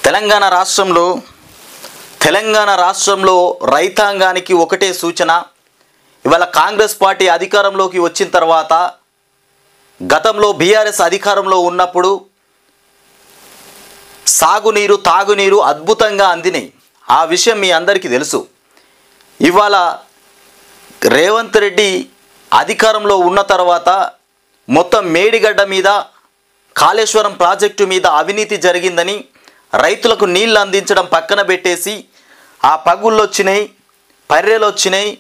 తెలంగాణ రాష్ట్రంలో రైతాంగానికి ఒకటే సూచన. ఇవాళ కాంగ్రెస్ పార్టీ అధికారంలోకి వచ్చిన తర్వాత గతంలో బీఆర్ఎస్ అధికారంలో ఉన్నప్పుడు సాగునీరు తాగునీరు అద్భుతంగా అందినాయి. ఆ విషయం మీ అందరికీ తెలుసు. ఇవాళ రేవంత్ రెడ్డి అధికారంలో ఉన్న తర్వాత మొత్తం మేడిగడ్డ మీద కాళేశ్వరం ప్రాజెక్టు మీద అవినీతి జరిగిందని రైతులకు నీళ్లు అందించడం పక్కన పెట్టేసి ఆ పగుళ్ళు వచ్చినాయి, పర్రెలు వచ్చినాయి,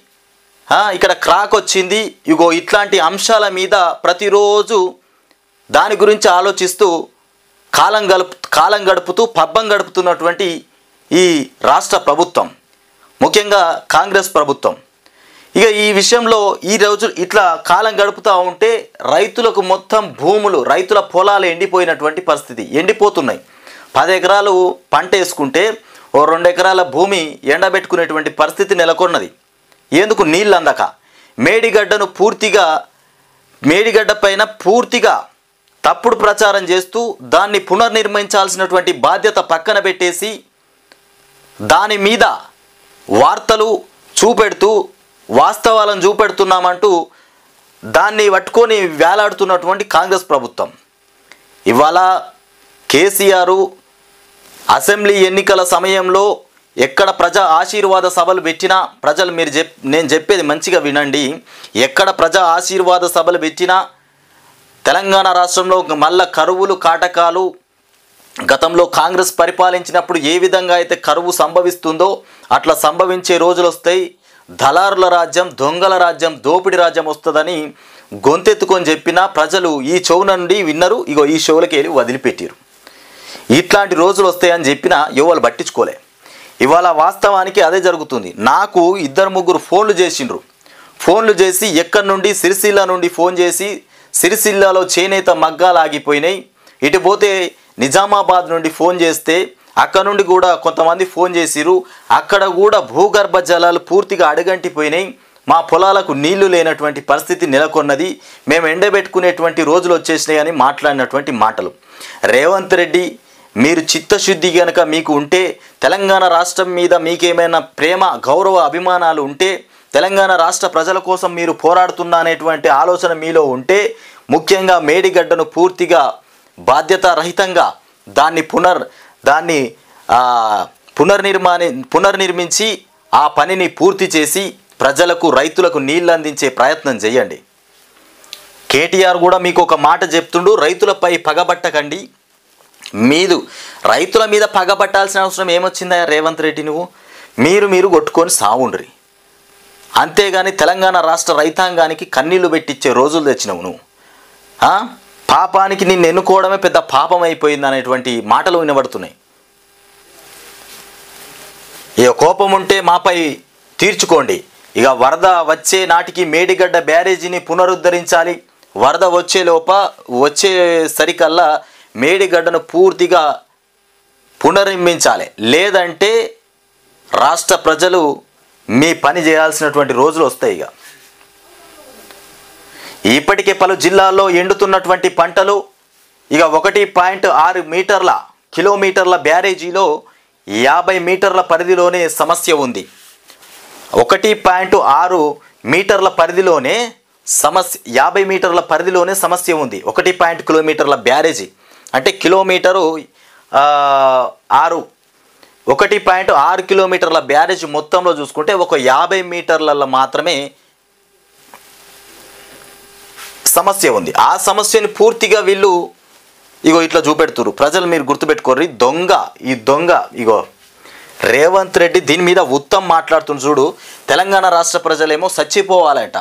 ఇక్కడ క్రాక్ వచ్చింది, ఇగో ఇట్లాంటి అంశాల మీద ప్రతిరోజు దాని గురించి ఆలోచిస్తూ కాలం గడుపుతూ పబ్బం గడుపుతున్నటువంటి ఈ రాష్ట్ర ప్రభుత్వం, ముఖ్యంగా కాంగ్రెస్ ప్రభుత్వం. ఇక ఈ విషయంలో ఈరోజు ఇట్లా కాలం గడుపుతూ ఉంటే రైతులకు మొత్తం భూములు, రైతుల పొలాలు ఎండిపోయినటువంటి పరిస్థితి, ఎండిపోతున్నాయి. 10 ఎకరాలు పంట వేసుకుంటే ఓ 2 ఎకరాల భూమి ఎండబెట్టుకునేటువంటి పరిస్థితి నెలకొన్నది. ఎందుకు? నీళ్ళు అందక. మేడిగడ్డ పైన పూర్తిగా తప్పుడు ప్రచారం చేస్తూ దాన్ని పునర్నిర్మించాల్సినటువంటి బాధ్యత పక్కన పెట్టేసి దాని మీద వార్తలు చూపెడుతూ వాస్తవాలను చూపెడుతున్నామంటూ దాన్ని పట్టుకొని వేలాడుతున్నటువంటి కాంగ్రెస్ ప్రభుత్వం. ఇవాళ కేసీఆర్ అసెంబ్లీ ఎన్నికల సమయంలో ఎక్కడ ప్రజా ఆశీర్వాద సభలు పెట్టినా, ప్రజలు నేను చెప్పేది మంచిగా వినండి, ఎక్కడ ప్రజా ఆశీర్వాద సభలు పెట్టినా తెలంగాణ రాష్ట్రంలో మళ్ళా కరువులు కాటకాలు గతంలో కాంగ్రెస్ పరిపాలించినప్పుడు ఏ విధంగా అయితే కరువు సంభవిస్తుందో అట్లా సంభవించే రోజులు వస్తాయి. దళారుల రాజ్యం, దొంగల రాజ్యం, దోపిడి రాజ్యం వస్తుందని గొంతెత్తుకొని చెప్పినా ప్రజలు ఈ చెవు నుండి విన్నరు, ఇగో ఈ చెవులకి వెళ్ళి వదిలిపెట్టారు. ఇట్లాంటి రోజులు వస్తాయని చెప్పినా ఎవరు పట్టించుకోలే. ఇవాళ వాస్తవానికి అదే జరుగుతుంది. నాకు 2-3 ఫోన్లు చేసి ఎక్కడి నుండి, సిరిసిల్ల నుండి ఫోన్ చేసి, సిరిసిల్లలో చేనేత మగ్గాలు ఆగిపోయినాయి, ఇటు పోతే నిజామాబాద్ నుండి ఫోన్ చేస్తే అక్కడ నుండి కూడా కొంతమంది ఫోన్ చేసిరు, అక్కడ కూడా భూగర్భ జలాలు పూర్తిగా అడుగంటిపోయినాయి, మా పొలాలకు నీళ్లు లేనటువంటి పరిస్థితి నెలకొన్నది, మేము ఎండబెట్టుకునేటువంటి రోజులు వచ్చేసినాయి అని మాట్లాడినటువంటి మాటలు. రేవంత్ రెడ్డి, మీరు చిత్తశుద్ధి కనుక మీకు ఉంటే, తెలంగాణ రాష్ట్రం మీద మీకేమైనా ప్రేమ, గౌరవ, అభిమానాలు ఉంటే, తెలంగాణ రాష్ట్ర ప్రజల కోసం మీరు పోరాడుతున్నా అనేటువంటి ఆలోచన మీలో ఉంటే, ముఖ్యంగా మేడిగడ్డను పూర్తిగా బాధ్యతారహితంగా దాన్ని పునర్నిర్మించి ఆ పనిని పూర్తి చేసి ప్రజలకు, రైతులకు నీళ్ళు అందించే ప్రయత్నం చేయండి. కేటీఆర్ కూడా మీకు ఒక మాట చెప్తుండు, రైతులపై పగబట్టకండి. రైతుల మీద పగబట్టాల్సిన అవసరం ఏమొచ్చిందా రేవంత్ రెడ్డి? మీరు కొట్టుకొని సావుండ్రి, అంతేగాని తెలంగాణ రాష్ట్ర రైతాంగానికి కన్నీళ్లు పెట్టించే రోజులు తెచ్చినావు నువ్వు. పాపానికి నిన్ను ఎన్నుకోవడమే పెద్ద పాపం అయిపోయింది అనేటువంటి మాటలు వినబడుతున్నాయి. ఇక కోపం ఉంటే మాపై తీర్చుకోండి. ఇక వరద వచ్చే నాటికి మేడిగడ్డ బ్యారేజీని పునరుద్ధరించాలి. వరద వచ్చేసరికల్లా మేడిగడ్డను పూర్తిగా పునర్నిర్మించాలి. లేదంటే రాష్ట్ర ప్రజలు మీ పని చేయాల్సినటువంటి రోజులు వస్తాయి. ఇప్పటికే పలు జిల్లాల్లో ఎండుతున్నటువంటి పంటలు, ఇక 1.6 కిలోమీటర్ల బ్యారేజీలో 50 మీటర్ల పరిధిలోనే సమస్య ఉంది. 1.6 మీటర్ల పరిధిలోనే 50 మీటర్ల పరిధిలోనే సమస్య ఉంది. 1 కిలోమీటర్ల బ్యారేజీ అంటే కిలోమీటరు 1.6 కిలోమీటర్ల బ్యారేజ్ మొత్తంలో చూసుకుంటే ఒక 50 మీటర్లలో మాత్రమే సమస్య ఉంది. ఆ సమస్యని పూర్తిగా వీళ్ళు ఇగో ఇట్లా చూపెడుతున్నారు. ప్రజలు మీరు గుర్తుపెట్టుకోర్రి, దొంగ ఇగో రేవంత్ రెడ్డి దీని మీద ఉత్తమ్ మాట్లాడుతున్న చూడు. తెలంగాణ రాష్ట్ర ప్రజలేమో చచ్చిపోవాలంట.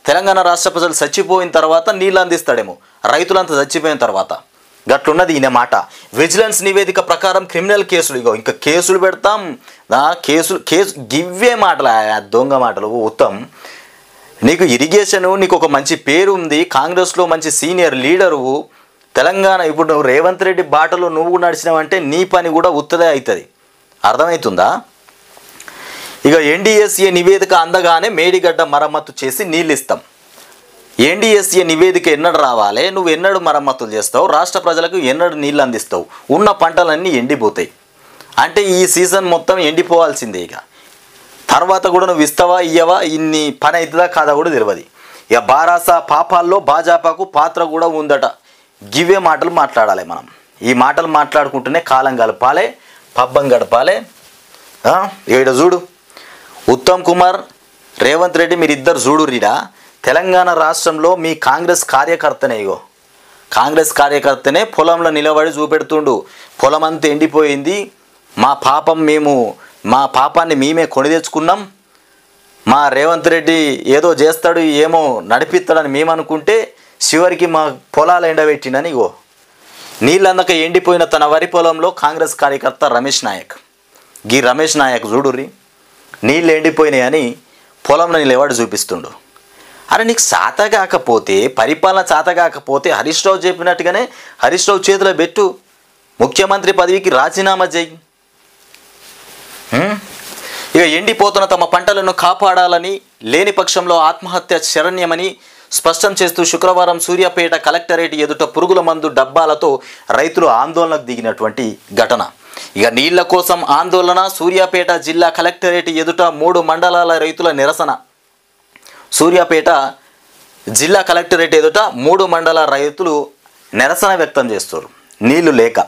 తెలంగాణ రాష్ట్ర ప్రజలు చచ్చిపోయిన తర్వాత నీళ్ళు అందిస్తాడేమో, రైతులంతా చచ్చిపోయిన తర్వాత. గట్లున్నది ఈయన మాట. విజిలెన్స్ నివేదిక ప్రకారం క్రిమినల్ కేసులు, ఇగో ఇంకా కేసులు పెడతాం, కేసు గివ్వే మాటలు, దొంగ మాటలు. ఉత్తమ్, నీకు ఇరిగేషను, నీకు ఒక మంచి పేరు ఉంది, కాంగ్రెస్లో మంచి సీనియర్ లీడరు. తెలంగాణ ఇప్పుడు నువ్వు రేవంత్ రెడ్డి బాటలో నువ్వు నడిచినావంటే నీ పని కూడా ఉత్తదే అవుతుంది. అర్థమవుతుందా? ఇక ఎన్డీఎస్ఏ నివేదిక అందగానే మేడిగడ్డ మరమ్మతు చేసి నీళ్ళు ఇస్తాం. ఎన్డీఎస్ఏ నివేదిక ఎన్నడు రావాలి? నువ్వు ఎన్నడు మరమ్మతులు చేస్తావు? రాష్ట్ర ప్రజలకు ఎన్నడు నీళ్ళు అందిస్తావు? ఉన్న పంటలన్నీ ఎండిపోతాయి. అంటే ఈ సీజన్ మొత్తం ఎండిపోవాల్సిందే. ఇక తర్వాత కూడా నువ్వు ఇస్తావా ఇయ్యవా, ఇన్ని పని అవుతుందా కాదా కూడా తెలియదు. ఇక బారాస పాపాల్లో భాజపాకు పాత్ర కూడా ఉందట. గివే మాటలు మాట్లాడాలి మనం. ఈ మాటలు మాట్లాడుకుంటూనే కాలం గడపాలి, పబ్బం గడపాలి. ఇక్కడ చూడు, ఉత్తమ్ కుమార్, రేవంత్ రెడ్డి మీరిద్దరు చూడురీడా, తెలంగాణ రాష్ట్రంలో మీ కాంగ్రెస్ కార్యకర్తనే, ఇగో కాంగ్రెస్ కార్యకర్తనే పొలంలో నిలబడి చూపెడుతుండు. పొలం అంతా ఎండిపోయింది, మా పాపాన్ని మేమే కొని తెచ్చుకున్నాం, మా రేవంత్ రెడ్డి ఏదో చేస్తాడు ఏమో నడిపిస్తాడని మేము అనుకుంటే చివరికి మా పొలాలు ఎండబెట్టిండని. ఇగో నీళ్ళందక ఎండిపోయిన తన వరి పొలంలో కాంగ్రెస్ కార్యకర్త రమేష్ నాయక్, రమేష్ నాయక్ చూడుర్రి, నీళ్ళు ఎండిపోయినాయని పొలంలో నిలబడి చూపిస్తుండు. అరే నీకు చేత కాకపోతే, పరిపాలన చేత కాకపోతే హరీష్ రావు చెప్పినట్టుగానే హరీష్ రావు చేతిలో పెట్టు, ముఖ్యమంత్రి పదవికి రాజీనామా చేయి. ఇక ఎండిపోతున్న తమ పంటలను కాపాడాలని, లేని పక్షంలో ఆత్మహత్య శరణ్యమని స్పష్టం చేస్తూ శుక్రవారం సూర్యాపేట కలెక్టరేట్ ఎదుట పురుగుల మందు డబ్బాలతో రైతులు ఆందోళనకు దిగినటువంటి ఘటన. ఇక నీళ్ల కోసం ఆందోళన. సూర్యాపేట జిల్లా కలెక్టరేట్ ఎదుట 3 మండలాల రైతుల నిరసన. సూర్యాపేట జిల్లా కలెక్టరేట్ ఎదుట 3 మండల రైతులు నిరసన వ్యక్తం చేస్తారు. నీళ్లు లేక.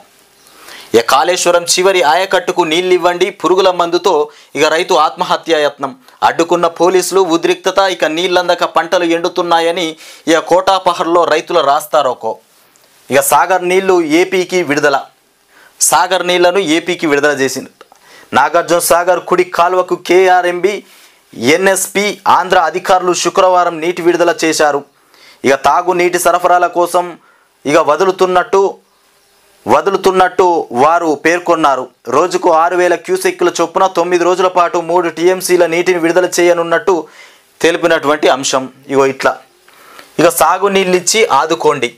ఇక కాళేశ్వరం చివరి ఆయకట్టుకు నీళ్ళు ఇవ్వండి, పురుగుల మందుతో ఇక రైతు ఆత్మహత్యాయత్నం. అడ్డుకున్న పోలీసులు, ఉద్రిక్తత. ఇక నీళ్ళందక పంటలు ఎండుతున్నాయని ఇక కోటాపహర్లో రైతుల రాస్తారోకో. ఇక సాగర్ నీళ్లు ఏపీకి విడుదల. సాగర్ నీళ్లను ఏపీకి విడుదల చేసింది. నాగార్జున సాగర్ కుడి కాల్వకు కేఆర్ఎంబి, ఎన్ఎస్పి, ఆంధ్ర అధికారులు శుక్రవారం నీటి విడుదల చేశారు. ఇక తాగు నీటి సరఫరాల కోసం ఇక వదులుతున్నట్టు వారు పేర్కొన్నారు. రోజుకు 6,000 క్యూసెక్కుల చొప్పున 9 రోజుల పాటు 3 టీఎంసీల నీటిని విడుదల చేయనున్నట్టు తెలిపినటువంటి అంశం. ఇగో ఇట్లా ఇక సాగునీళ్ళిచ్చి ఆదుకోండి,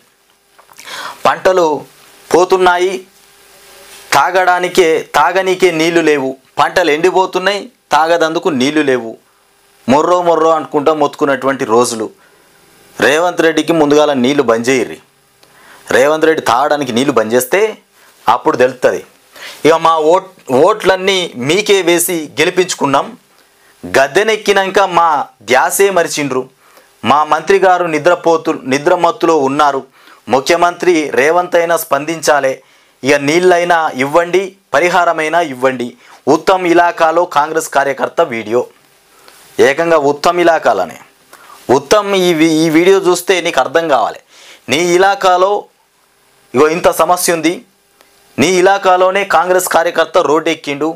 పంటలు పోతున్నాయి, తాగనీకే నీళ్లు లేవు, పంటలు ఎండిపోతున్నాయి, తాగదందుకు నీళ్లు లేవు, మొర్రో అనుకుంటా మొత్తుకున్నటువంటి రోజులు. రేవంత్ రెడ్డికి ముందుగాల నీళ్లు బంద్ చేయర్రి. రేవంత్ రెడ్డి తాగడానికి నీళ్లు బంద్ చేస్తే అప్పుడు తెలుస్తుంది. ఇక మా ఓట్లన్నీ మీకే వేసి గెలిపించుకున్నాం, గద్దెనెక్కినాక మా ధ్యాసే మరిచిండ్రు, మా మంత్రి గారు నిద్రమత్తులో ఉన్నారు, ముఖ్యమంత్రి రేవంత్ అయినా స్పందించాలే, ఇక నీళ్ళైనా ఇవ్వండి, పరిహారమైనా ఇవ్వండి. ఉత్తమ్ ఇలాకాలో కాంగ్రెస్ కార్యకర్త వీడియో. ఏకంగా ఉత్తమ్ ఇలాకాలనే. ఉత్తమ్ ఈ వీడియో చూస్తే నీకు అర్థం కావాలి. నీ ఇలాకాలో ఇగో ఇంత సమస్య ఉంది, నీ ఇలాకాలోనే కాంగ్రెస్ కార్యకర్త రోడ్డెక్కిండు,